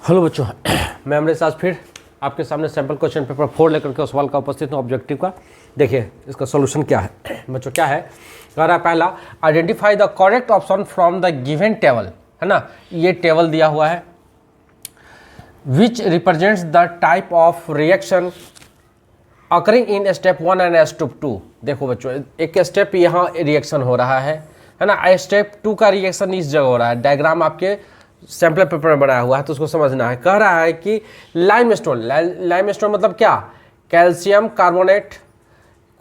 Hello बच्चों, मैं अमरीश आज फिर आपके सामने सैम्पल क्वेश्चन पेपर 4 लेकर के उस सवाल का उपस्थित हूँ ऑब्जेक्टिव का। देखिए इसका सॉल्यूशन क्या है बच्चों। क्या है, कह रहा है पहला, identify the correct option from the given table, है ना। ये टेबल दिया हुआ है, विच represents the type of reaction occurring in step 1 and step 2। देखो बच्चों, एक स्टेप यहाँ रिएक्शन हो रहा है ना, स्टेप 2 का रिएक्शन इस जगह हो रहा है। डायग्राम आपके सैम्पल पेपर में बनाया हुआ है तो उसको समझना है। कह रहा है कि लाइमस्टोन मतलब क्या, कैल्शियम कार्बोनेट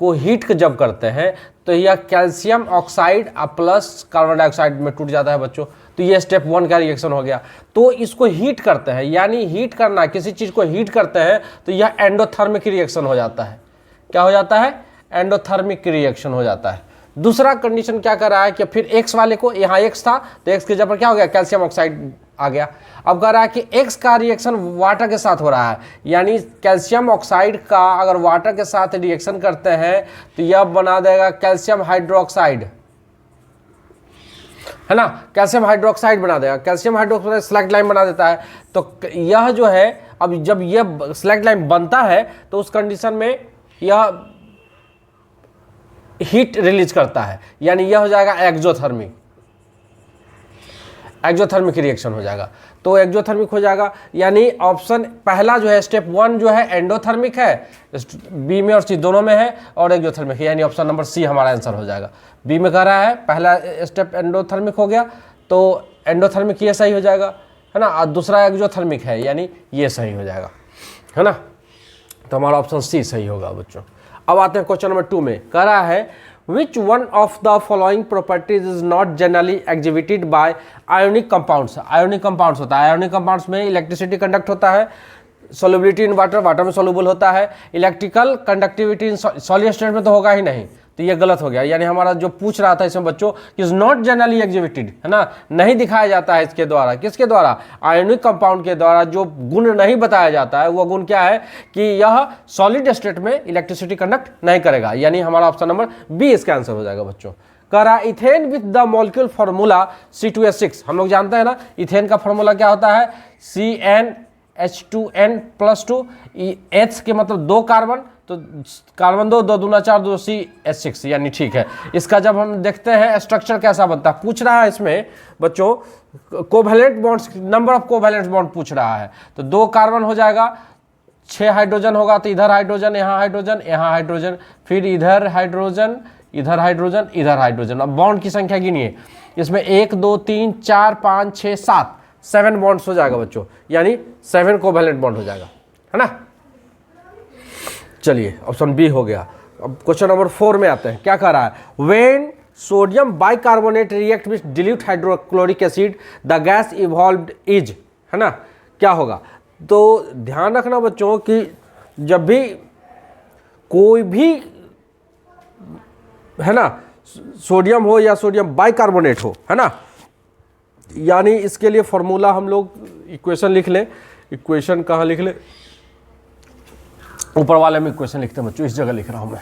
को हीट जब करते हैं तो यह calcium oxide plus carbon dioxide में टूट जाता है बच्चों। तो ये स्टेप 1 का रिएक्शन हो गया। तो इसको हीट करते हैं, यानी हीट करना, किसी चीज़ को हीट करते हैं तो यह एंडोथर्मिक रिएक्शन हो जाता है। क्या हो जाता है? एंडोथर्मिक रिएक्शन हो जाता है। दूसरा कंडीशन क्या कर रहा है कि फिर x वाले को, यहाँ x था तो x के जगह पर क्या हो गया, कैल्शियम ऑक्साइड आ गया। अब कह रहा है कि x का रिएक्शन वाटर के साथ हो रहा है, यानी कैल्शियम ऑक्साइड का अगर वाटर के साथ रिएक्शन करते हैं तो यह बना देगा कैल्शियम हाइड्रोक्साइड, है ना। कैल्शियम हाइड्रोक्साइड बना देगा। कैल्शियम हाइड्रोक्साइड स्लैक्ट लाइन बना देता है। तो यह जो है, अब जब यह स्लैक्ट लाइन बनता है तो उस कंडीशन में यह हीट रिलीज करता है, यानी यह हो जाएगा एक्जोथर्मिक रिएक्शन हो जाएगा। तो एक्जोथर्मिक हो जाएगा, यानी ऑप्शन पहला जो है स्टेप 1 जो है एंडोथर्मिक है, बी में और सी दोनों में है, और एक्जोथर्मिक है, यानी ऑप्शन नंबर सी हमारा आंसर हो जाएगा। बी में कह रहा है पहला स्टेप एंडोथर्मिक हो गया तो एंडोथर्मिक ये सही हो जाएगा, है ना। और दूसरा एक्जोथर्मिक है, यानी ये सही हो जाएगा, है ना। तो हमारा ऑप्शन सी सही होगा बच्चों। अब आते हैं क्वेश्चन नंबर 2 में। कह रहा है which one of the following properties is not generally exhibited by ionic compounds. Ionic compounds होता है, आयोनिक कंपाउंड्स में इलेक्ट्रिसिटी कंडक्ट होता है, सोल्युबिलिटी इन वाटर, वाटर में सोल्यूबल होता है, electrical conductivity in solid state में तो होगा ही नहीं। तो ये गलत हो गया, यानी हमारा जो पूछ रहा था इसमें बच्चों, इज नॉट जनरली एग्जिबिटेड, है ना, नहीं दिखाया जाता है इसके द्वारा। किसके द्वारा? आयोनिक कंपाउंड के द्वारा जो गुण नहीं बताया जाता है वो गुण क्या है कि यह सॉलिड स्टेट में इलेक्ट्रिसिटी कंडक्ट नहीं करेगा, यानी हमारा ऑप्शन नंबर बी इसका आंसर हो जाएगा बच्चों। कह रहा ethane with the molecule formula C2H6। हम लोग जानते हैं ना इथेन का फार्मूला क्या होता है, CnH2n+2, H के मतलब 2 कार्बन, तो कार्बन 2, 2 दूना 4, 2 CH6, यानी ठीक है। इसका जब हम देखते हैं स्ट्रक्चर कैसा बनता है, पूछ रहा है इसमें बच्चों covalent bonds, number of covalent bond पूछ रहा है। तो 2 कार्बन हो जाएगा, 6 हाइड्रोजन होगा, तो इधर हाइड्रोजन, यहाँ हाइड्रोजन, यहाँ हाइड्रोजन, फिर इधर हाइड्रोजन, इधर हाइड्रोजन, इधर हाइड्रोजन। अब बॉन्ड की संख्या गिनिए, इसमें 1 2 3 4 5 6 7 बॉन्ड्स हो जाएगा बच्चों, यानी 7 कोवैलेंट बॉन्ड हो जाएगा, है ना। चलिए ऑप्शन बी हो गया। अब क्वेश्चन नंबर 4 में आते हैं। क्या कह रहा है, when sodium bicarbonate react with dilute hydrochloric acid the gas evolved is, है ना, क्या होगा। तो ध्यान रखना बच्चों कि जब भी कोई भी, है ना, सोडियम हो या सोडियम बाइकार्बोनेट हो, है ना, यानी इसके लिए फॉर्मूला हम लोग इक्वेशन लिख लें। इक्वेशन कहाँ लिख लें, ऊपर वाले में इक्वेशन लिखते हैं बच्चों, इस जगह लिख रहा हूं मैं।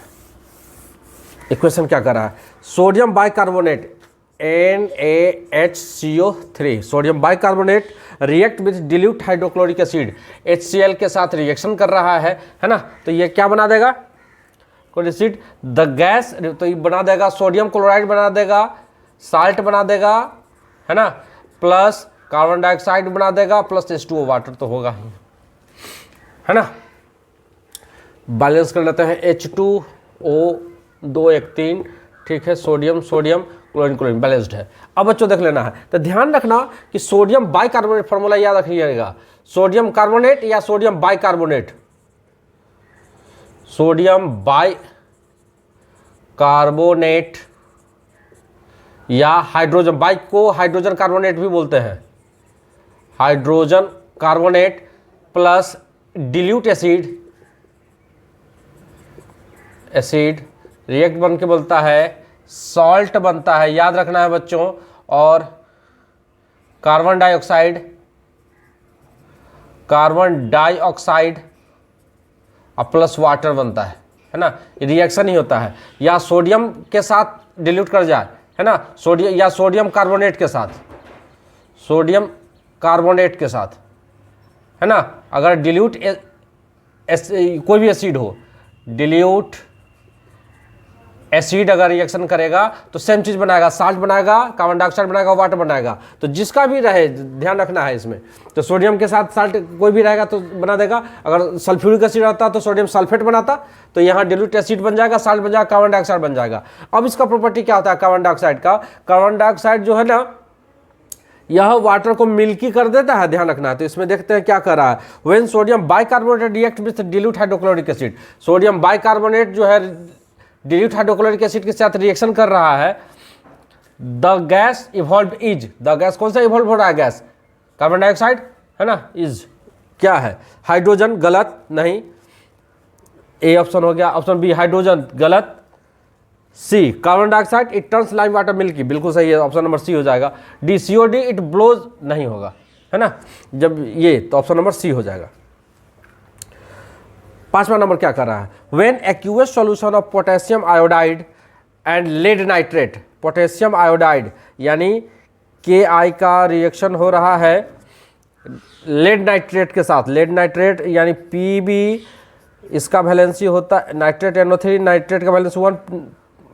इक्वेशन क्या कर रहा है, sodium bicarbonate NaHCO3, sodium bicarbonate react with dilute hydrochloric acid, HCl के साथ रिएक्शन कर रहा है ना। तो ये क्या बना देगा, एसिड, द गैस, तो ये बना देगा सोडियम क्लोराइड बना देगा, साल्ट बना देगा, है ना, प्लस कार्बन डाइऑक्साइड बना देगा, प्लस H2O वाटर तो होगा ही, है ना। बैलेंस कर लेते हैं, H2O 2 1 3, ठीक है, sodium sodium chlorine chlorine balanced है। अब बच्चों देख लेना है, तो ध्यान रखना कि सोडियम बाइकार्बोनेट फॉर्मूला याद रखिएगा, सोडियम कार्बोनेट या सोडियम बाइकार्बोनेट, सोडियम बाइकार्बोनेट या हाइड्रोजन, बाइक को हाइड्रोजन कार्बोनेट भी बोलते हैं, hydrogen carbonate plus dilute acid react बन के बनता है, सॉल्ट बनता है, याद रखना है बच्चों, और कार्बन डाइऑक्साइड और प्लस वाटर बनता है ना। रिएक्शन ही होता है, या सोडियम के साथ डिल्यूट कर जाए, है ना, सोडियम या सोडियम कार्बोनेट के साथ, सोडियम कार्बोनेट के साथ, है ना। अगर डिल्यूट कोई भी एसिड हो, डिल्यूट एसिड अगर रिएक्शन करेगा तो सेम चीज बनाएगा, साल्ट बनाएगा, कार्बन डाइऑक्साइड बनाएगा, वाटर बनाएगा। तो जिसका भी रहे ध्यान रखना है इसमें। तो सोडियम के साथ साल्ट कोई भी रहेगा तो बना देगा। अगर सल्फ्यूरिक एसिड रहता तो सोडियम सल्फेट बनाता, तो यहाँ डिल्यूट एसिड बन जाएगा, साल्ट बन जाएगा, कार्बन डाइऑक्साइड बन जाएगा। अब इसका प्रॉपर्टी क्या होता है कार्बन डाइऑक्साइड का? कार्बन डाइऑक्साइड जो है ना, यह वाटर को मिल्की कर देता है, ध्यान रखना है। तो इसमें देखते हैं क्या कर रहा है। When sodium bicarbonate react with dilute hydrochloric acid, sodium bicarbonate जो है डिल्यूट हाइड्रोक्लोरिक एसिड के साथ रिएक्शन कर रहा है, the gas evolve is, the gas कौन सा इवॉल्व हो रहा है? गैस कार्बन डाइऑक्साइड है ना। इज क्या है? हाइड्रोजन, गलत, नहीं, ए ऑप्शन हो गया। ऑप्शन बी हाइड्रोजन, गलत। C carbon dioxide it turns lime water milky, बिल्कुल सही है, ऑप्शन नंबर सी हो जाएगा। डी सीओडी इट ब्लोज, नहीं होगा, है ना। जब ये तो ऑप्शन नंबर सी हो जाएगा। 5वां नंबर क्या कर रहा है? When aqueous solution of potassium iodide and lead nitrate, potassium iodide यानी KI का रिएक्शन हो रहा है लेड नाइट्रेट के साथ। लेड नाइट्रेट यानी PB, इसका वैलेंसी होता है नाइट्रेट NO3, नाइट्रेट का वैलेंसी 1,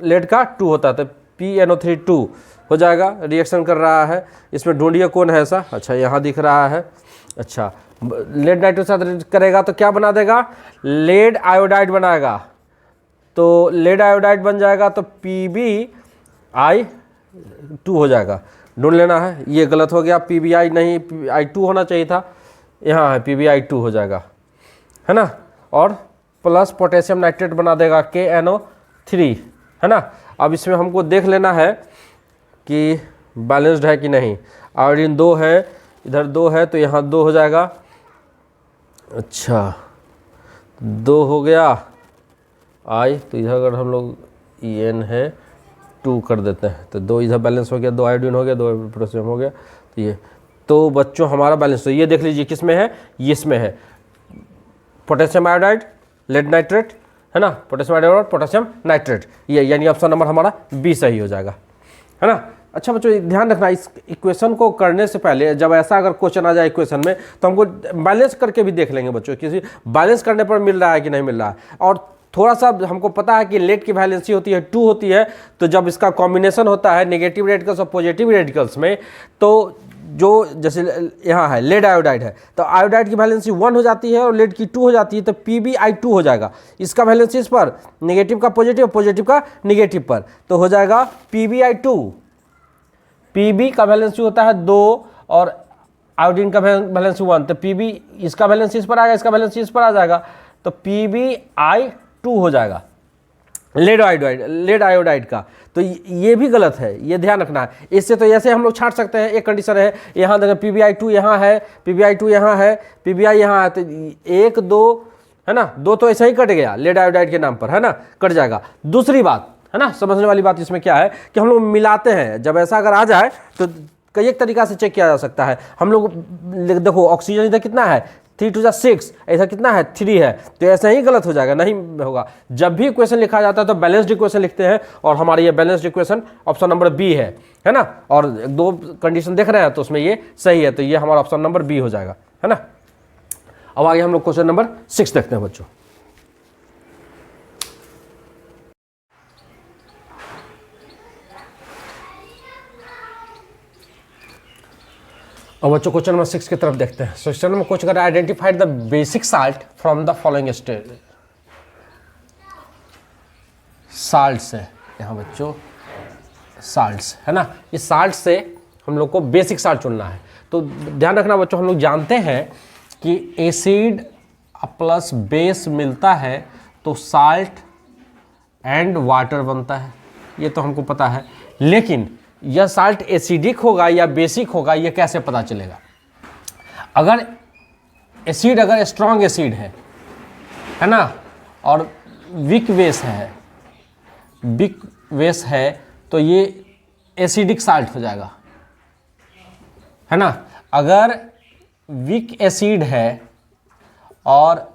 लेड का 2 होता है, तो PNO3 2 हो जाएगा। रिएक्शन कर रहा है, इसमें ढूंढिए कौन है ऐसा। अच्छा यहाँ दिख रहा है। अच्छा लेड नाइट्रेट के साथ करेगा तो क्या बना देगा? लेड आयोडाइड बनाएगा। तो लेड आयोडाइड बन जाएगा तो PbI2 हो जाएगा। ढूंढ लेना है, ये गलत हो गया, PbI नहीं, I2 होना चाहिए था, यहाँ है PbI2 हो जाएगा, है ना। और प्लस पोटेशियम नाइट्रेट बना देगा KNO3, है ना। अब इसमें हमको देख लेना है कि बैलेंस्ड है कि नहीं। आयोडीन 2 है, इधर 2 है, तो यहाँ 2 हो जाएगा। अच्छा 2 हो गया I, तो इधर अगर हम लोग EN है 2 कर देते हैं तो 2 इधर बैलेंस हो गया, 2 आयोडीन हो गया, 2 पोटेशियम हो गया। तो ये तो बच्चों हमारा बैलेंस, तो ये देख लीजिए किस में है, ये इसमें है पोटेशियम आयोडाइड, लेड नाइट्रेट, है ना, पोटेशियम आयोडाइड और पोटेशियम नाइट्रेट, ये यानी ऑप्शन नंबर हमारा बी सही हो जाएगा, है ना। अच्छा बच्चों ध्यान रखना, इस इक्वेशन को करने से पहले जब ऐसा अगर क्वेश्चन आ जाए इक्वेशन में तो हमको बैलेंस करके भी देख लेंगे बच्चों, किसी बैलेंस करने पर मिल रहा है कि नहीं मिल रहा है। और थोड़ा सा हमको पता है कि लेड की वैलेंसी होती है 2 होती है, तो जब इसका कॉम्बिनेशन होता है नेगेटिव रेडिकल्स और पॉजिटिव रेडिकल्स में, तो जो जैसे यहाँ है लेड आयोडाइड है, तो आयोडाइड की वैलेंसी 1 हो जाती है और लेड की 2 हो जाती है, तो PbI2 हो जाएगा। इसका वैलेंसी इस पर, नेगेटिव का पॉजिटिव, पॉजिटिव का नेगेटिव पर, तो हो जाएगा PbI2। Pb का वैलेंसी होता है 2 और आयोडीन का वैलेंसी 1, तो Pb इसका वैलेंसी इस पर आएगा, इसका वैलेंसी इस पर आ जाएगा, तो PbI2 हो जाएगा लेड आयोडाइड का। तो ये भी गलत है, ये ध्यान रखना है। इससे तो ऐसे हम लोग छाट सकते हैं, एक कंडीशन है, यहाँ देखो PbI2 यहाँ है, PbI2 यहाँ है, PbI यहाँ है, तो 1 2 है ना, 2 तो ऐसा ही कट गया लेड आयोडाइड के नाम पर, है ना, कट जाएगा। दूसरी बात है ना, समझने वाली बात इसमें क्या है कि हम लोग मिलाते हैं, जब ऐसा अगर आ जाए तो कई एक तरीका से चेक किया जा सकता है। हम लोग देखो ऑक्सीजन इधर कितना है 3 2 6, ऐसा कितना है 3 है, तो ऐसा ही गलत हो जाएगा, नहीं होगा। जब भी इक्वेशन लिखा जाता है तो बैलेंस्ड इक्वेशन लिखते हैं, और हमारी ये balanced equation option number B है ना। और 2 कंडीशन देख रहे हैं तो उसमें ये सही है, तो ये हमारा ऑप्शन नंबर बी हो जाएगा, है ना। अब आगे हम लोग क्वेश्चन नंबर 6 देखते हैं बच्चों। और बच्चों क्वेश्चन नंबर 6 की तरफ देखते हैं। क्वेश्चन नंबर कुछ कर identified the basic salt from the following state. Salt से, यहाँ बच्चों साल्ट्स है ना, इस साल्ट से हम लोग को बेसिक साल्ट चुनना है। तो ध्यान रखना बच्चों, हम लोग जानते हैं कि एसिड प्लस बेस मिलता है तो साल्ट एंड वाटर बनता है, ये तो हमको पता है। लेकिन यह साल्ट एसिडिक होगा या बेसिक होगा ये कैसे पता चलेगा? अगर एसिड, अगर स्ट्रॉन्ग एसिड है ना, और वीक बेस है, तो ये एसिडिक साल्ट हो जाएगा, है ना। अगर वीक एसिड है और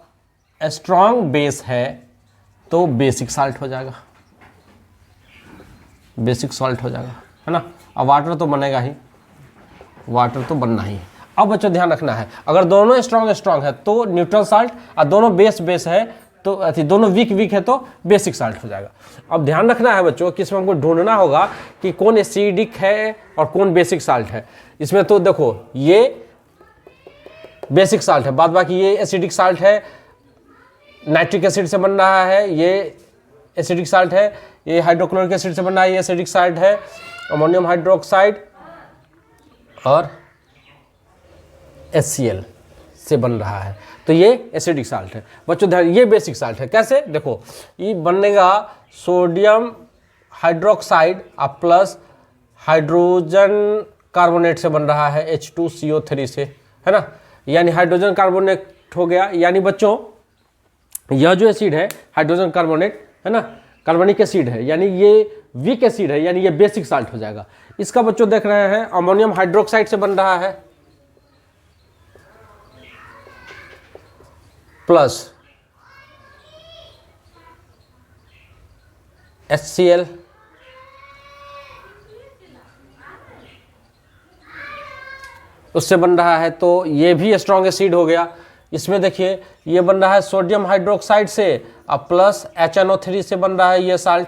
स्ट्रॉन्ग बेस है तो बेसिक साल्ट हो जाएगा, बेसिक सॉल्ट हो जाएगा, है ना। अब वाटर तो बनेगा ही, वाटर तो बनना ही है। अब बच्चों ध्यान रखना है, अगर दोनों स्ट्रॉन्ग है तो न्यूट्रल साल्ट, और दोनों बेस है तो दोनों वीक है तो बेसिक साल्ट हो जाएगा। अब ध्यान रखना है बच्चों कि इसमें हमको ढूंढना होगा कि कौन एसिडिक है और कौन बेसिक साल्ट है। इसमें तो देखो ये बेसिक साल्ट है, बाद बाकी ये एसिडिक साल्ट है, नाइट्रिक एसिड से बन रहा है, ये एसिडिक साल्ट है, ये हाइड्रोक्लोरिक एसिड से बन रहा है, ये एसिडिक साल्ट है, अमोनियम हाइड्रोक्साइड और HCl से बन रहा है, तो ये एसिडिक साल्ट है। बच्चों ध्यान, ये बेसिक साल्ट है। कैसे? देखो ये बनेगा sodium hydroxide plus hydrogen carbonate से बन रहा है, H2CO3 से, है ना, यानी हाइड्रोजन कार्बोनेट हो गया। यानी बच्चों यह जो एसिड है हाइड्रोजन कार्बोनेट है ना, कार्बनिक एसिड है, यानी ये वीक एसिड है, यानी ये बेसिक साल्ट हो जाएगा। इसका बच्चों देख रहे हैं अमोनियम हाइड्रोक्साइड से बन रहा है प्लस HCl उससे बन रहा है, तो ये भी स्ट्रॉन्ग एसिड हो गया। इसमें देखिए ये बन रहा है सोडियम हाइड्रोक्साइड से अब प्लस HNO3 से बन रहा है ये साल्ट,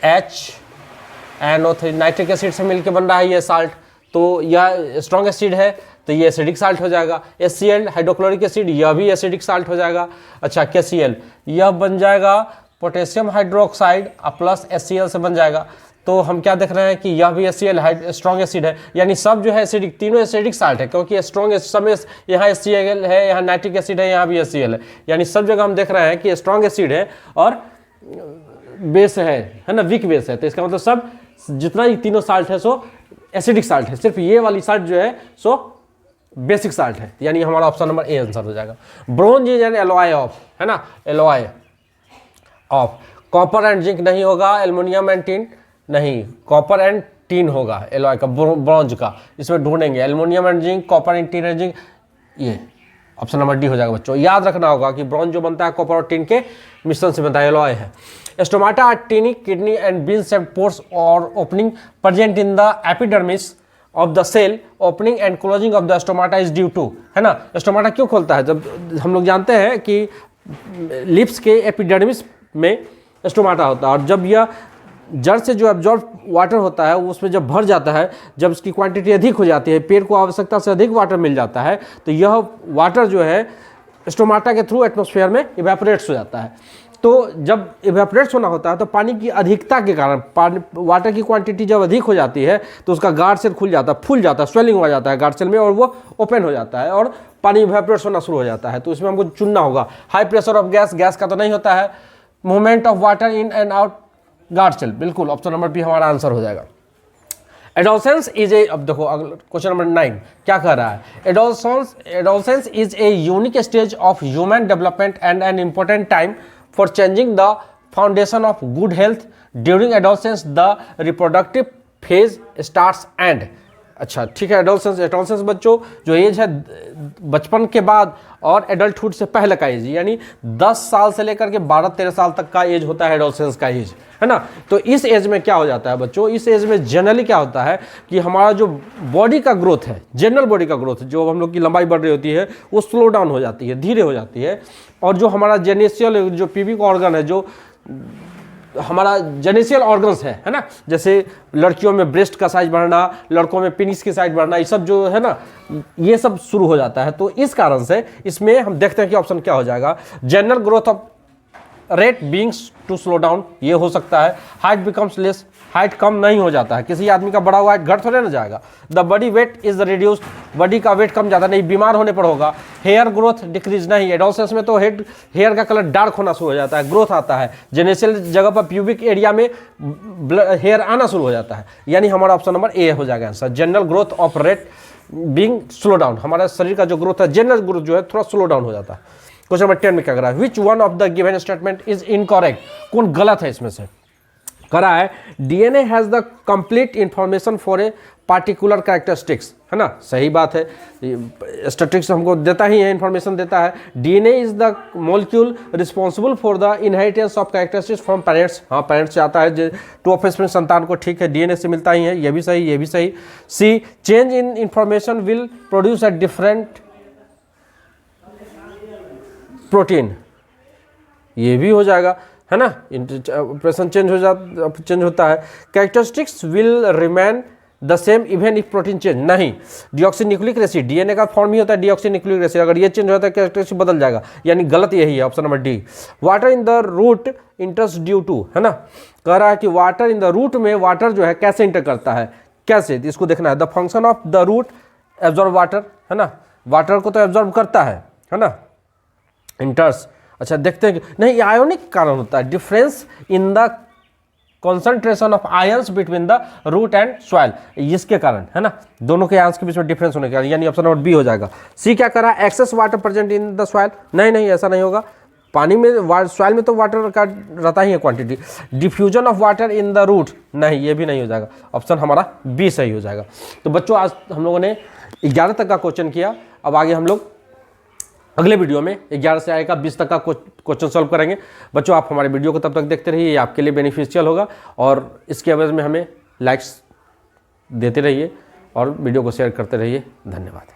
HNO3 नाइट्रिक एसिड से मिलकर बन रहा है ये साल्ट, तो यह स्ट्रॉन्ग एसिड है, तो ये एसिडिक साल्ट हो जाएगा। HCl हाइड्रोक्लोरिक एसिड, यह भी एसिडिक साल्ट हो जाएगा। अच्छा KCl यह बन जाएगा पोटेशियम हाइड्रोक्साइड प्लस HCl से बन जाएगा, तो हम क्या देख रहे हैं कि यह भी HCl स्ट्रॉन्ग एसिड है, यानी सब जो है एसिडिक, तीनों एसिडिक साल्ट है, क्योंकि स्ट्रॉन्ग समय यहाँ HCl है, यहाँ नाइट्रिक एसिड है, यहाँ भी HCl है, यानी सब जगह हम देख रहे हैं कि स्ट्रॉन्ग एसिड है और बेस है ना, वीक बेस है। तो इसका मतलब सब जितना ही तीनों साल्ट है सो एसिडिक साल्ट है, सिर्फ ये वाली साल्ट जो है सो बेसिक साल्ट है, यानी हमारा ऑप्शन नंबर ए आंसर हो जाएगा। Bronze is an alloy of, है ना, alloy of copper and zinc नहीं होगा, एल्युमिनियम एंड टिन नहीं, कॉपर एंड टीन होगा एलॉय का, ब्रॉन्ज का। इसमें ढूंढेंगे aluminium and zinc, copper and teen and zinc, ये ऑप्शन नंबर डी हो जाएगा। बच्चों याद रखना होगा कि ब्रॉन्ज जो बनता है कॉपर और टीन के मिश्रण से बनता है, एलॉय है। Stomata are tiny kidney and bean shaped pores or opening present in the epidermis of the cell, opening and closing of the stomata is due to, है ना। स्टोमाटा क्यों खोलता है? जब हम लोग जानते हैं कि लिप्स के एपिडर्मिस में स्टोमाटा होता है, और जब यह जड़ से जो एब्जॉर्ब वाटर होता है उसमें जब भर जाता है, जब उसकी क्वांटिटी अधिक हो जाती है, पेड़ को आवश्यकता से अधिक वाटर मिल जाता है, तो यह वाटर जो है स्टोमाटा के थ्रू एटमॉस्फेयर में इवेपोरेट्स हो जाता है। तो जब इवेपोरेट्स होना होता है तो पानी की अधिकता के कारण, वाटर की क्वांटिटी जब अधिक हो जाती है तो उसका गार्ड सेल खुल जाता है, फूल जाता है, स्वेलिंग हो जाता है गार्ड सेल में, और वो ओपन हो जाता है और पानी इवेपोरेट्स होना शुरू हो जाता है। तो इसमें हमको चुनना होगा high pressure of gas, gas का तो नहीं होता है, movement of water in and out guard cell, बिल्कुल ऑप्शन नंबर बी हमारा आंसर हो जाएगा। एडोलसेंस इज ए, अब देखो क्वेश्चन नंबर 9 क्या कह रहा है, adolescence is a unique stage of human development and an important time for changing the foundation of good health. During adolescence the reproductive phase starts and, अच्छा ठीक है, adolescence बच्चों जो एज है बचपन के बाद और एडल्टहुड से पहले का एज, यानी 10 साल से लेकर के 12-13 साल तक का एज होता है एडोलसेंस का एज, है ना। तो इस एज में क्या हो जाता है बच्चों, इस एज में जनरली क्या होता है कि हमारा जो बॉडी का ग्रोथ है, जनरल बॉडी का ग्रोथ, जो हम लोग की लंबाई बढ़ रही होती है वो स्लो डाउन हो जाती है, धीरे हो जाती है, और जो हमारा जेनेशियल जो पीवी का ऑर्गन है, जो हमारा जेनेशियल ऑर्गन्स है ना, जैसे लड़कियों में ब्रेस्ट का साइज बढ़ना, लड़कों में पेनिस की साइज बढ़ना, ये सब जो है ना, ये सब शुरू हो जाता है। तो इस कारण से इसमें हम देखते हैं कि ऑप्शन क्या हो जाएगा, general growth of rate beings to slow down, ये हो सकता है। हाइट बिकम्स लेस, हाइट कम नहीं हो जाता है, किसी आदमी का बड़ा हुआ हाइट घट थोड़े ना जाएगा। The body weight is reduced, body का वेट कम ज़्यादा नहीं, बीमार होने पर होगा। हेयर ग्रोथ डिक्रीज नहीं, एडोलसेंस में तो हेयर का कलर डार्क होना शुरू हो जाता है, ग्रोथ आता है, जेनेशियल जगह पर प्यूबिक एरिया में हेयर आना शुरू हो जाता है, यानी हमारा ऑप्शन नंबर ए हो जाएगा answer. General growth of rate being slow down, हमारा शरीर का जो ग्रोथ है, जनरल ग्रोथ जो है थोड़ा स्लो डाउन हो जाता है। क्वेश्चन नंबर 10 में क्या कर रहा है, which one of the given statement is incorrect, कौन गलत है इसमें से। करा है DNA has the complete information for a particular characteristics, है ना, सही बात है, स्टैटिस्टिक्स हमको देता ही है, इंफॉर्मेशन देता है। DNA is the molecule responsible for the inheritance of characteristics from parents, हाँ पेरेंट्स से आता है, टू ऑफ स्प्रिंग संतान को, ठीक है, डीएनए से मिलता ही है, ये भी सही, ये भी सही। C change in information will produce a different protein, ये भी हो जाएगा, है ना, ऑपरेशन चेंज होता है। Characteristics will remain the same even if protein change, नहीं, डिऑक्सीन्यूक्लिक एसिड, डीएनए का फॉर्म ही होता है डिऑक्सीन्यूक्लिक एसिड, अगर ये चेंज होता है कैरेक्टरिस्टिक्स बदल जाएगा, यानी गलत यही है, option number D. Water in the root enters due to, है ना, कह रहा है कि वाटर इन द रूट में वाटर जो है कैसे इंटर करता है, कैसे, इसको देखना है। The function of the root absorb water, है ना, वाटर को तो एब्जॉर्ब करता है ना, इंटर्स, अच्छा देखते हैं, नहीं आयोनिक कारण होता है, difference in the concentration of ions between the root and soil, इसके कारण, है ना, दोनों के आयंस के बीच में डिफरेंस होने के कारण, यानी ऑप्शन नंबर बी हो जाएगा। सी क्या करा, excess water present in the soil, नहीं ऐसा नहीं होगा, पानी में सॉइल में तो वाटर का रहता ही है quantity. Diffusion of water in the root, नहीं ये भी नहीं हो जाएगा, ऑप्शन हमारा बी सही हो जाएगा। तो बच्चों आज हम लोगों ने 11 तक का क्वेश्चन किया, अब आगे हम लोग अगले वीडियो में 11 से आएगा 20 तक का क्वेश्चन सॉल्व करेंगे। बच्चों आप हमारे वीडियो को तब तक देखते रहिए, ये आपके लिए बेनिफिशियल होगा, और इसके एवज में हमें लाइक्स देते रहिए और वीडियो को शेयर करते रहिए। धन्यवाद।